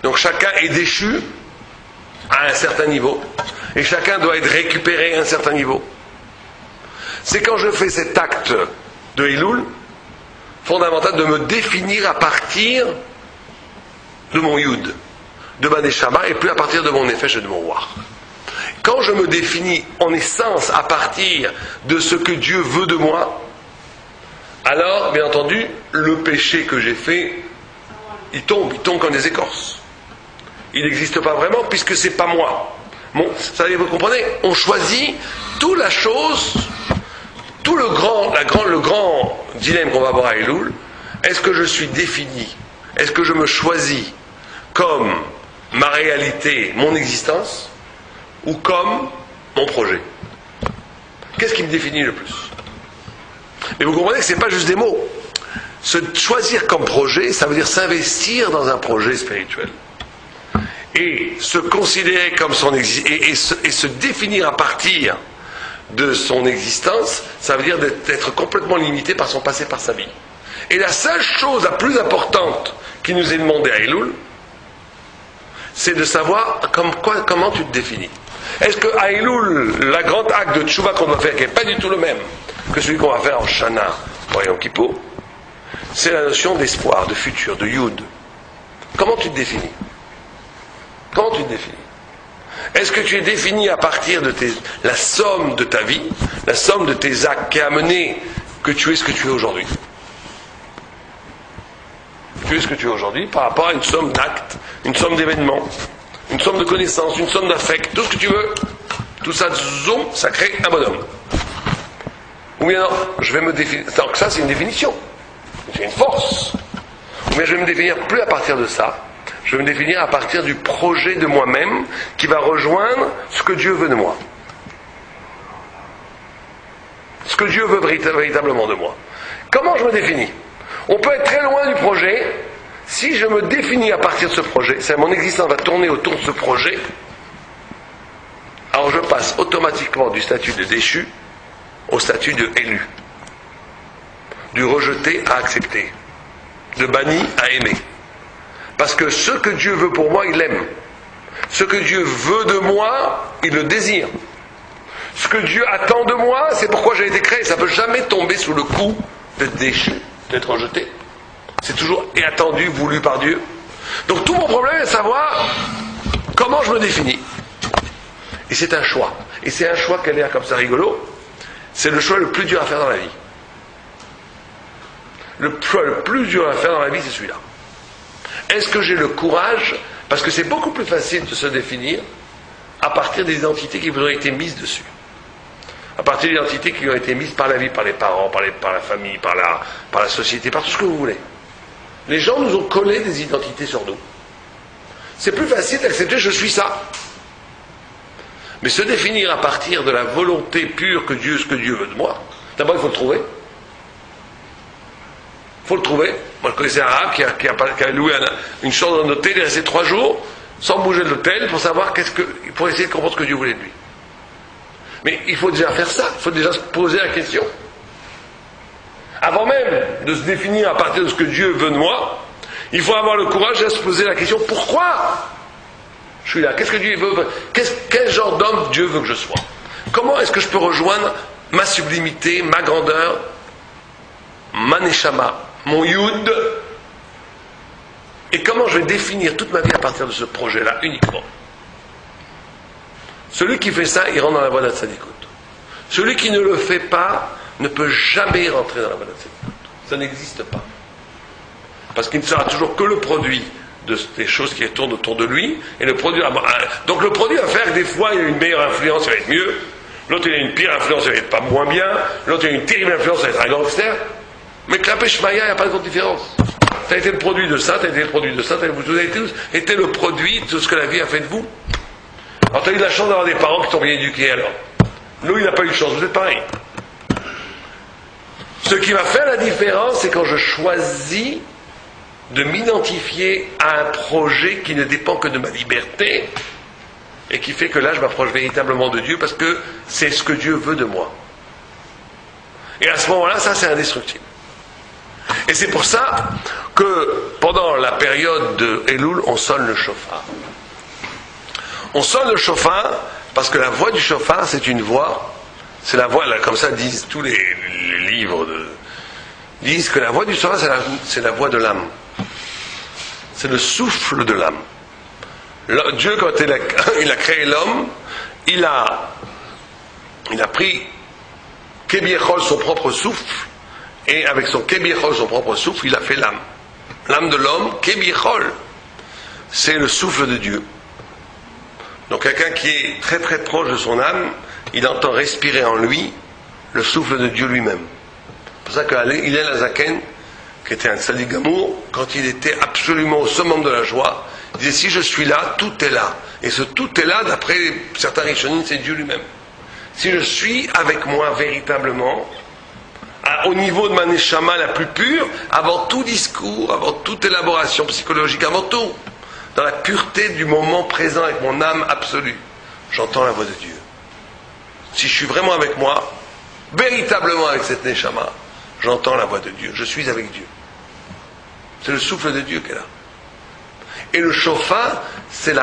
Speaker 1: Donc chacun est déchu à un certain niveau, et chacun doit être récupéré à un certain niveau. C'est quand je fais cet acte de Elul, fondamental de me définir à partir de mon Yud, de ma Neshama, et plus à partir de mon Nefesh et de mon Ruach. Quand je me définis en essence à partir de ce que Dieu veut de moi, alors, bien entendu, le péché que j'ai fait, il tombe comme des écorces. Il n'existe pas vraiment puisque c'est pas moi. Bon, ça vous comprenez? On choisit toute la chose. Tout le grand dilemme qu'on va avoir à Elul, est-ce que je suis défini? Est-ce que je me choisis comme ma réalité, mon existence, ou comme mon projet? Qu'est-ce qui me définit le plus? Mais vous comprenez que ce n'est pas juste des mots. Se choisir comme projet, ça veut dire s'investir dans un projet spirituel. Et se considérer comme son existence, et se définir à partir de son existence, ça veut dire d'être complètement limité par son passé, par sa vie. Et la seule chose la plus importante qui nous est demandée à Elul, c'est de savoir comment tu te définis. Est-ce que à Elul, la grande acte de tchouva qu'on doit faire, qui n'est pas du tout le même que celui qu'on va faire en Shana ou en Yom Kippour, c'est la notion d'espoir, de futur, de Yud. Comment tu te définis? Comment tu te définis? Est-ce que tu es défini à partir de la somme de ta vie, la somme de tes actes qui a amené que tu es ce que tu es aujourd'hui? Tu es ce que tu es aujourd'hui par rapport à une somme d'actes, une somme d'événements, une somme de connaissances, une somme d'affects, tout ce que tu veux. Tout ça, zoom, ça crée un bonhomme. Ou bien non, je vais me définir. Donc ça, c'est une définition. C'est une force. Ou bien je vais me définir plus à partir de ça. Je vais me définir à partir du projet de moi-même qui va rejoindre ce que Dieu veut de moi. Ce que Dieu veut véritablement de moi. Comment je me définis? On peut être très loin du projet. Si je me définis à partir de ce projet, c'est mon existence va tourner autour de ce projet, alors je passe automatiquement du statut de déchu au statut de élu. Du rejeté à accepter. De banni à aimer. Parce que ce que Dieu veut pour moi, il l'aime. Ce que Dieu veut de moi, il le désire. Ce que Dieu attend de moi, c'est pourquoi j'ai été créé. Ça ne peut jamais tomber sous le coup d'être déchu, d'être rejeté. C'est toujours attendu, voulu par Dieu. Donc tout mon problème est de savoir comment je me définis. Et c'est un choix. Et c'est un choix qui a l'air comme ça rigolo. C'est le choix le plus dur à faire dans la vie. Le choix le plus dur à faire dans la vie, c'est celui-là. Est-ce que j'ai le courage? Parce que c'est beaucoup plus facile de se définir à partir des identités qui vous ont été mises dessus. À partir des identités qui ont été mises par la vie, par les parents, par la famille, par la société, par tout ce que vous voulez. Les gens nous ont collé des identités sur nous. C'est plus facile d'accepter je suis ça. Mais se définir à partir de la volonté pure ce que Dieu veut de moi, d'abord il faut le trouver. Il faut le trouver. Moi je connaissais un arabe qui a loué une chambre dans un hôtel, il est resté 3 jours sans bouger de l'hôtel pour savoir pour essayer de comprendre ce que Dieu voulait de lui. Mais il faut déjà faire ça, il faut déjà se poser la question. Avant même de se définir à partir de ce que Dieu veut de moi, il faut avoir le courage de se poser la question pourquoi je suis là? Qu'est-ce que Dieu veut? Quel genre d'homme Dieu veut que je sois? Comment est-ce que je peux rejoindre ma sublimité, ma grandeur, ma neshama, mon yud? Et comment je vais définir toute ma vie à partir de ce projet-là uniquement? Celui qui fait ça, il rentre dans la voie d'Hatsadikout. Celui qui ne le fait pas ne peut jamais rentrer dans la voie d'Hatsadikout. Ça n'existe pas. Parce qu'il ne sera toujours que le produit des choses qui tournent autour de lui. Et le produit, donc le produit va faire que des fois il a une meilleure influence, ça va être mieux. L'autre il a une pire influence, ça va être pas moins bien. L'autre il a une terrible influence, ça va être un gangster. Mais Klapé Shmaya, il n'y a pas de grande différence. Tu as été le produit de ça, tu as été le produit de ça, vous avez tous été le produit de ce que la vie a fait de vous. Alors tu as eu la chance d'avoir des parents qui t'ont bien éduqué alors. Nous, il n'a pas eu de chance, vous êtes pareil. Ce qui va faire la différence, c'est quand je choisis de m'identifier à un projet qui ne dépend que de ma liberté et qui fait que là, je m'approche véritablement de Dieu parce que c'est ce que Dieu veut de moi. Et à ce moment-là, ça, c'est indestructible. Et c'est pour ça que pendant la période de Elul, on sonne le shofar. On sonne le shofar parce que la voix du shofar, c'est une voix, c'est la voix, là, comme ça disent tous les livres, disent que la voix du shofar, c'est la voix de l'âme. C'est le souffle de l'âme. Dieu, quand il a créé l'homme, il a pris Kebiechol, son propre souffle, et avec son Kebiechol, son propre souffle, il a fait l'âme. L'âme de l'homme, Kebiechol, c'est le souffle de Dieu. Donc quelqu'un qui est très très proche de son âme, il entend respirer en lui le souffle de Dieu lui-même. C'est pour ça que Hillel Azaken, qui était un tzaddik gamour, quand il était absolument au summum de la joie, il disait si je suis là, tout est là. Et ce tout est là, d'après certains Rishonim, c'est Dieu lui-même. Si je suis avec moi véritablement, au niveau de ma neshama la plus pure, avant tout discours, avant toute élaboration psychologique, avant tout, dans la pureté du moment présent avec mon âme absolue, j'entends la voix de Dieu. Si je suis vraiment avec moi, véritablement avec cette neshama, j'entends la voix de Dieu. Je suis avec Dieu. C'est le souffle de Dieu qui est là. Et le shofar, c'est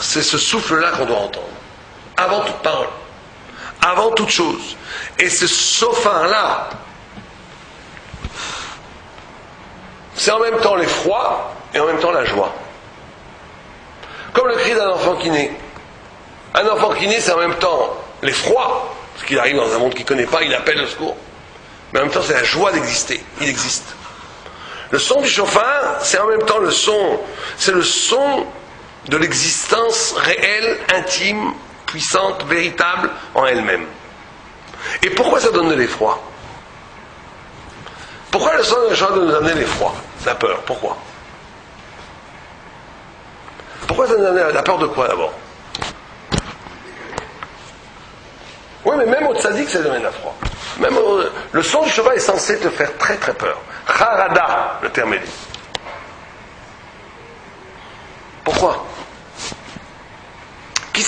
Speaker 1: ce souffle-là qu'on doit entendre. Avant toute parole. Avant toute chose. Et ce shofar-là, c'est en même temps l'effroi et en même temps la joie. Comme le cri d'un enfant qui naît. Un enfant qui naît, c'est en même temps l'effroi, parce qu'il arrive dans un monde qu'il ne connaît pas, il appelle le secours. Mais en même temps, c'est la joie d'exister. Il existe. Le son du shofar, c'est en même temps le son de l'existence réelle, intime, puissante, véritable en elle-même. Et pourquoi ça donne de l'effroi? Pourquoi le son de shofar doit nous amener l'effroi, la peur? Pourquoi? Pourquoi ça nous donne la peur de quoi d'abord? Oui, mais même au tzaddik, ça donne la froid. Même le son du cheval est censé te faire très très peur. Harada, le terme est dit. Pourquoi? Qui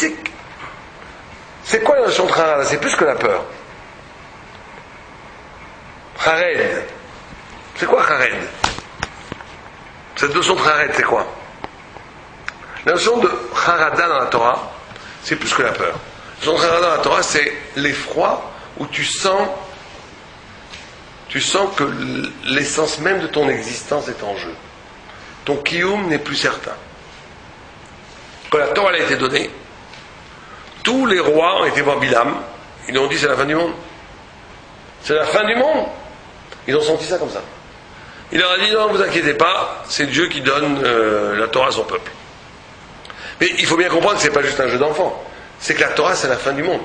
Speaker 1: c'est quoi la notion de harada? C'est plus que la peur. Hared. C'est quoi hared? Cette notion de hared, c'est quoi? La notion de harada dans la Torah, c'est plus que la peur. La notion de harada dans la Torah, c'est l'effroi où tu sens que l'essence même de ton existence est en jeu. Ton kiyum n'est plus certain. Quand la Torah a été donnée, tous les rois ont été voir Bilam, ils lui ont dit c'est la fin du monde. C'est la fin du monde. Ils ont senti ça comme ça. Il leur a dit non, ne vous inquiétez pas, c'est Dieu qui donne la Torah à son peuple. Mais il faut bien comprendre que ce n'est pas juste un jeu d'enfant. C'est que la Torah, c'est la fin du monde.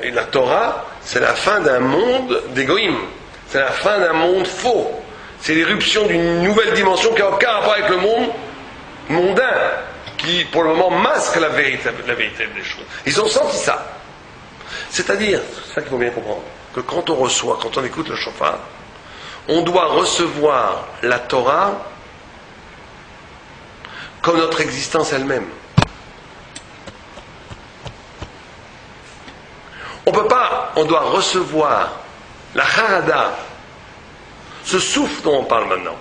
Speaker 1: Et la Torah, c'est la fin d'un monde d'égoïme. C'est la fin d'un monde faux. C'est l'éruption d'une nouvelle dimension qui n'a aucun rapport avec le monde mondain, qui pour le moment masque la vérité des choses. Ils ont senti ça. C'est-à-dire, c'est ça qu'il faut bien comprendre, que quand on écoute le shofar, on doit recevoir la Torah comme notre existence elle-même. On doit recevoir la harada, ce souffle dont on parle maintenant,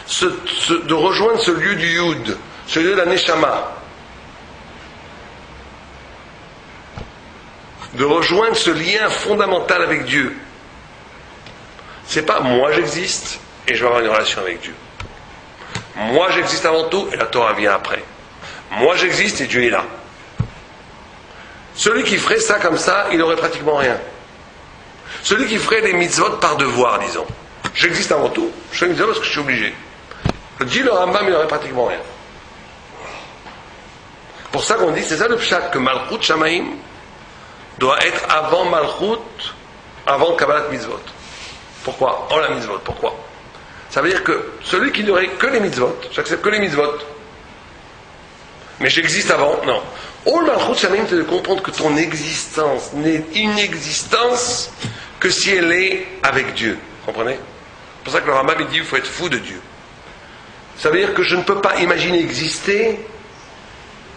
Speaker 1: de rejoindre ce lieu du yud, ce lieu de la neshama, de rejoindre ce lien fondamental avec Dieu. C'est pas moi j'existe et je vais avoir une relation avec Dieu. Moi j'existe avant tout et la Torah vient après. Moi j'existe et Dieu est là. Celui qui ferait ça comme ça, il n'aurait pratiquement rien. Celui qui ferait les mitzvot par devoir, disons. J'existe avant tout, je fais les mitzvot parce que je suis obligé. Dit le Rambam, il n'aurait pratiquement rien. Pour ça qu'on dit, c'est ça le pshat, que Malchut Shamaim doit être avant Malchut, avant Kabbalat Mitzvot. Pourquoi? En la Mitzvot, pourquoi? Ça veut dire que celui qui n'aurait que les Mitzvot, j'accepte que les Mitzvot, mais j'existe avant, non. All Malchut Shamaim, c'est de comprendre que ton existence n'est une existence que si elle est avec Dieu. Vous comprenez? C'est pour ça que le Rambam dit qu'il faut être fou de Dieu. Ça veut dire que je ne peux pas imaginer exister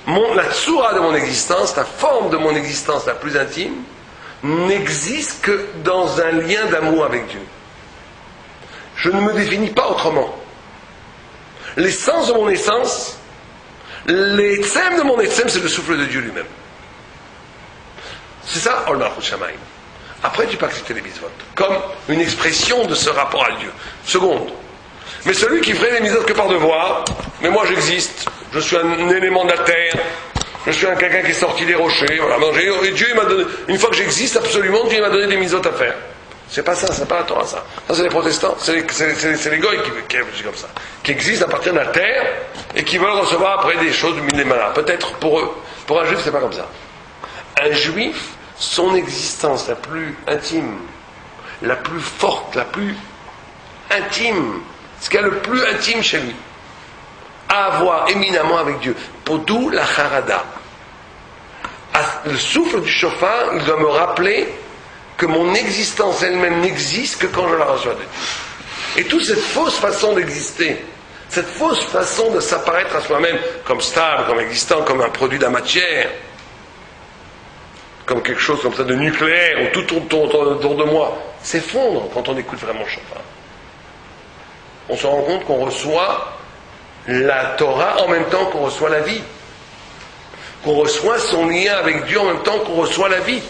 Speaker 1: la tsura de mon existence, la forme de mon existence la plus intime, n'existe que dans un lien d'amour avec Dieu. Je ne me définis pas autrement. L'essence de mon essence, l'etsem de mon etsem, c'est le souffle de Dieu lui-même. C'est ça, Ol Malchut Shamaim. Après, tu peux accepter les mitzvot comme une expression de ce rapport à Dieu. Seconde. Mais celui qui ferait les mitzvot que par devoir, mais moi j'existe, je suis un élément de la terre, je suis quelqu'un qui est sorti des rochers, voilà. Et Dieu il m'a donné, une fois que j'existe absolument, Dieu m'a donné des mitzvot à faire. C'est pas ça, c'est pas la Torah ça. Ça c'est les protestants, c'est les goïs qui réfléchissent comme ça, qui existent à partir de la terre et qui veulent recevoir après des choses du millénaire. Peut-être pour eux. Pour un juif c'est pas comme ça. Un juif, son existence la plus intime, la plus forte, la plus intime, ce qu'il y a le plus intime chez lui, à avoir éminemment avec Dieu. Pour d'où la harada. Le souffle du shofar, il doit me rappeler que mon existence elle-même n'existe que quand je la reçois de Dieu. Et toute cette fausse façon d'exister, cette fausse façon de s'apparaître à soi-même comme stable, comme existant, comme un produit de la matière, comme quelque chose comme ça de nucléaire, où tout tourne autour de moi, s'effondre quand on écoute vraiment le shofar. On se rend compte qu'on reçoit la Torah en même temps qu'on reçoit la vie. Qu'on reçoit son lien avec Dieu en même temps qu'on reçoit la vie.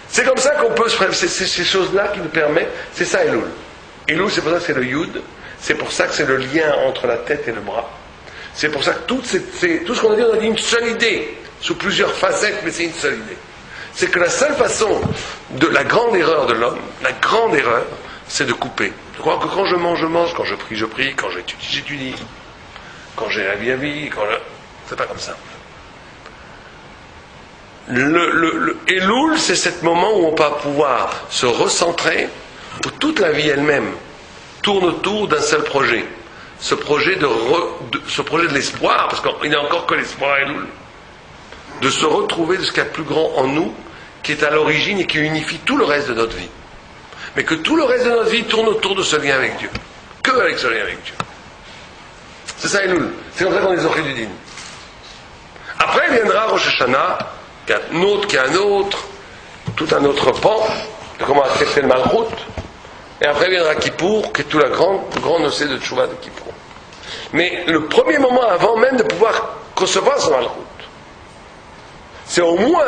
Speaker 1: C'est comme ça qu'on peut se faire ces choses-là qui nous permettent. C'est ça Elul. Elul, c'est pour ça que c'est le Yud. C'est pour ça que c'est le lien entre la tête et le bras. C'est pour ça que tout ce qu'on a dit, on a dit une seule idée, sous plusieurs facettes, mais c'est une seule idée. C'est que la seule façon de la grande erreur de l'homme, la grande erreur, c'est de couper. Je crois que quand je mange, quand je prie, quand j'étudie, quand j'ai la vie, c'est pas comme ça. Le Elul, c'est ce moment où on va pouvoir se recentrer pour toute la vie elle-même. tourne autour d'un seul projet. Ce projet de l'espoir, parce qu'il n'y a encore que l'espoir à Elul, de se retrouver de ce qu'il y a de plus grand en nous, qui est à l'origine et qui unifie tout le reste de notre vie. Mais que tout le reste de notre vie tourne autour de ce lien avec Dieu. Que avec ce lien avec Dieu. C'est ça Elul. C'est comme ça qu'on est Zoché du Din. Après viendra Rosh Hashanah, qui est un autre, tout un autre pan de comment accepter le Malchut. Et après viendra Kippour, qui est tout le grand noce de Tchouva de Kippour. Mais le premier moment avant même de pouvoir recevoir ce Malchut, c'est au moins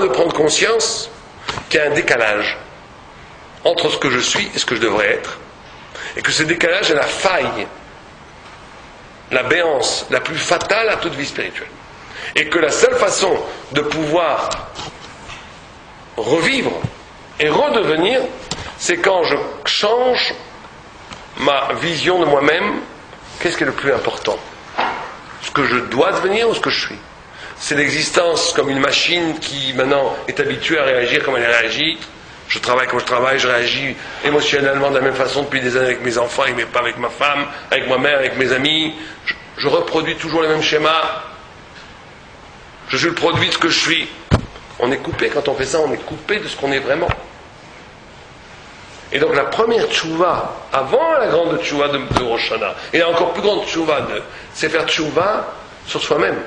Speaker 1: de prendre conscience qu'il y a un décalage entre ce que je suis et ce que je devrais être. Et que ce décalage est la faille, la béance la plus fatale à toute vie spirituelle. Et que la seule façon de pouvoir revivre et redevenir, c'est quand je change ma vision de moi-même. Qu'est-ce qui est le plus important? Ce que je dois devenir ou ce que je suis? C'est l'existence comme une machine qui maintenant est habituée à réagir comme elle réagit. Je travaille comme je travaille, je réagis émotionnellement de la même façon depuis des années avec mes enfants, avec ma femme, avec ma mère, avec mes amis. Je reproduis toujours le même schéma. Je suis le produit de ce que je suis. On est coupé, quand on fait ça, on est coupé de ce qu'on est vraiment. Et donc la première tchouva, avant la grande tchouva de Rosh Hashanah, et la encore plus grande tchouva, c'est faire tchouva sur soi-même.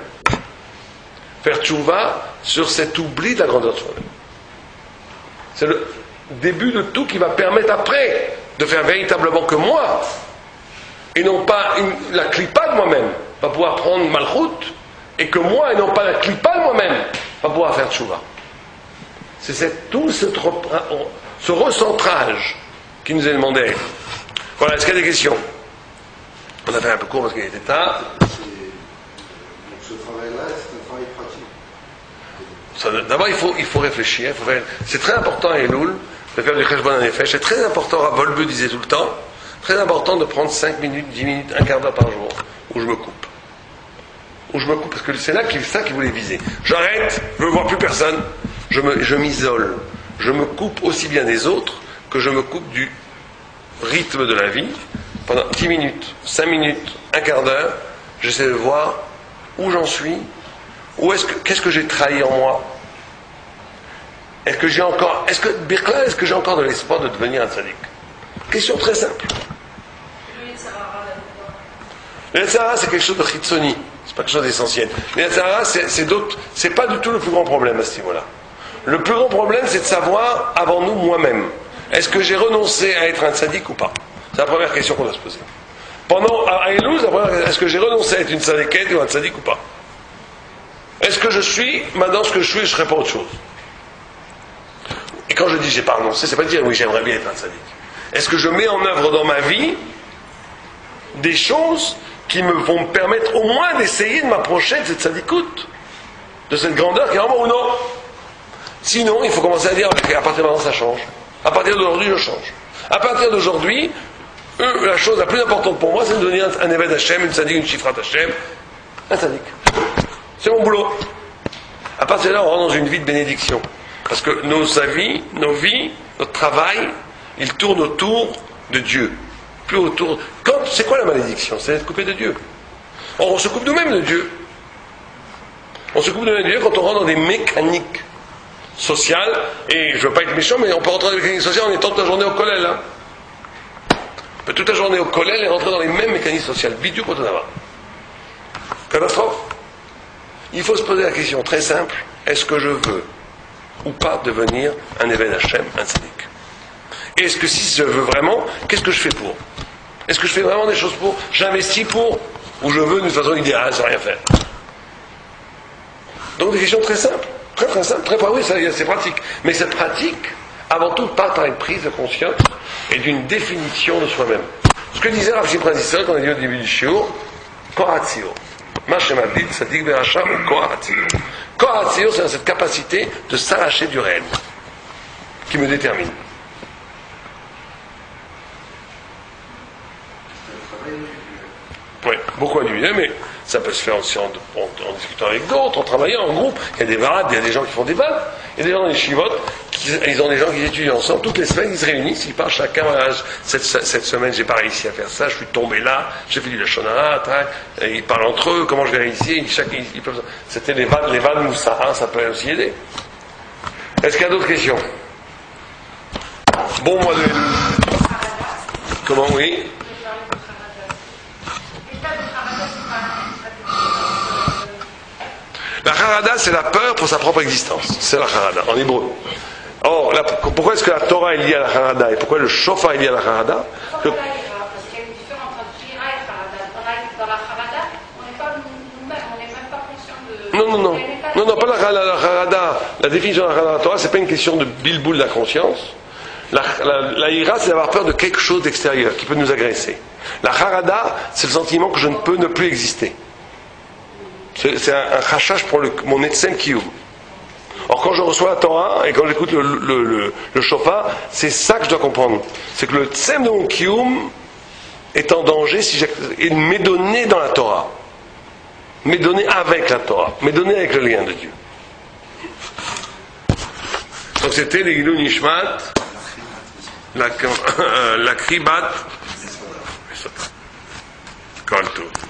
Speaker 1: Faire tchouva sur cet oubli de la grandeur de soi-même. C'est le début de tout qui va permettre après de faire véritablement que moi, et non pas la clipa de moi-même, va pouvoir prendre Malchut, et que moi, et non pas la clipa de moi-même, va pouvoir faire tchouva. C'est tout ce recentrage qui nous est demandé. Voilà, est-ce qu'il y a des questions? On a fait un peu court parce qu'il était tard.
Speaker 2: Donc ce travail-là, c'est un travail pratique.
Speaker 1: D'abord, il faut réfléchir. C'est très important à Elul de faire du cheshbon en effet. C'est très important, Volbeu disait tout le temps, très important de prendre 5 minutes, 10 minutes, un quart d'heure par jour, où je me coupe. Parce que c'est ça qu'il voulait viser. J'arrête, je ne veux voir plus personne, je m'isole. Je me coupe aussi bien des autres que je me coupe du rythme de la vie. Pendant 10 minutes, 5 minutes, un quart d'heure, j'essaie de voir où j'en suis, qu'est-ce que j'ai trahi en moi. Est-ce que j'ai encore de l'espoir de devenir un tzaddik? Question très simple. Le Yetzirah, c'est quelque chose de chitsoni, c'est pas quelque chose d'essentiel. Le Yetzirah, c'est pas du tout le plus grand problème à ce niveau-là. Le plus grand problème, c'est de savoir, avant nous, moi-même, est-ce que j'ai renoncé à être un tzaddik ou pas? C'est la première question qu'on doit se poser. À Elul, est-ce que j'ai renoncé à être une tzaddikette ou un tzaddik ou pas? Est-ce que je suis, maintenant ce que je suis, je ne serai pas autre chose? Et quand je dis j'ai pas renoncé, c'est pas dire oui, j'aimerais bien être un tzaddik. Est-ce que je mets en œuvre dans ma vie des choses qui vont me permettre au moins d'essayer de m'approcher de cette tzadikout, de cette grandeur qui est en moi ou non? Sinon, il faut commencer à dire à partir de maintenant ça change. À partir d'aujourd'hui, je change. À partir d'aujourd'hui, la chose la plus importante pour moi, c'est de devenir un Eved Hashem, une tzaddik, une Shifrat Hashem, un tzaddik. C'est mon boulot. À partir de là, on rentre dans une vie de bénédiction. Parce que nos vies, notre travail, il tourne autour de Dieu. Plus autour. C'est quoi la malédiction? C'est d'être coupé de Dieu. Or, on se coupe nous-mêmes de Dieu. On se coupe de Dieu quand on rentre dans des mécaniques sociales. Et je ne veux pas être méchant, mais on peut rentrer dans des mécaniques sociales en étant toute la journée au collège. Hein. On peut toute la journée au collège et rentrer dans les mêmes mécaniques sociales. Bidou quand on a. Catastrophe. Il faut se poser la question très simple, est-ce que je veux ou pas devenir un Eved Hashem, un tzaddik? Et est-ce que si je veux vraiment, qu'est-ce que je fais pour? Est-ce que je fais vraiment des choses pour? J'investis pour? Ou je veux d'une façon idéale, sans rien faire? Donc des questions très simples, très simples, oui, c'est pratique. Mais cette pratique, avant tout, part par une prise de conscience et d'une définition de soi-même. Ce que disait Rav Shimon Israël qu'on a dit au début du shiur, Kohatzio. Mashemabdid, Sadik Beracham ou Kohatzio. Kohatzio, c'est cette capacité de s'arracher du réel qui me détermine. Oui, beaucoup individuel, mais ça peut se faire aussi en discutant avec d'autres, en travaillant en groupe. Il y a des varades, il y a des gens qui font des vannes, il y a des gens dans les chivotes qui ils ont des gens qui étudient ensemble, toutes les semaines ils se réunissent, ils parlent chacun, voilà, cette semaine j'ai pas réussi à faire ça, je suis tombé là, j'ai fait du Lashon Hara, et ils parlent entre eux, comment je vais réussir, ils peuvent... C'était les vannes Moussa, hein, ça peut aussi aider. Est-ce qu'il y a d'autres questions? Bon mois de Elul. Comment, oui? La harada, c'est la peur pour sa propre existence. C'est la harada, en hébreu. Or, pourquoi est-ce que la Torah est liée à la harada et pourquoi le shofar est lié à la harada?
Speaker 3: Parce qu'il y a une différence entre Shira et harada. Dans la harada, on n'est pas nous-mêmes, on n'est même pas conscient de...
Speaker 1: Non, pas la harada. La définition de la harada de la Torah, c'est pas une question de bilboul de la conscience. La ira, c'est d'avoir peur de quelque chose d'extérieur qui peut nous agresser. La harada, c'est le sentiment que je ne peux ne plus exister. C'est un chachash pour mon etzem kiyum. Or, quand je reçois la Torah et quand j'écoute le shofar, c'est ça que je dois comprendre. C'est que le etzem de mon kiyum est en danger si il m'est donné dans la Torah. M'est donné avec la Torah. M'est donné avec le lien de Dieu. Donc c'était les Gilui Nishmat, la Kribat, Kol Tov.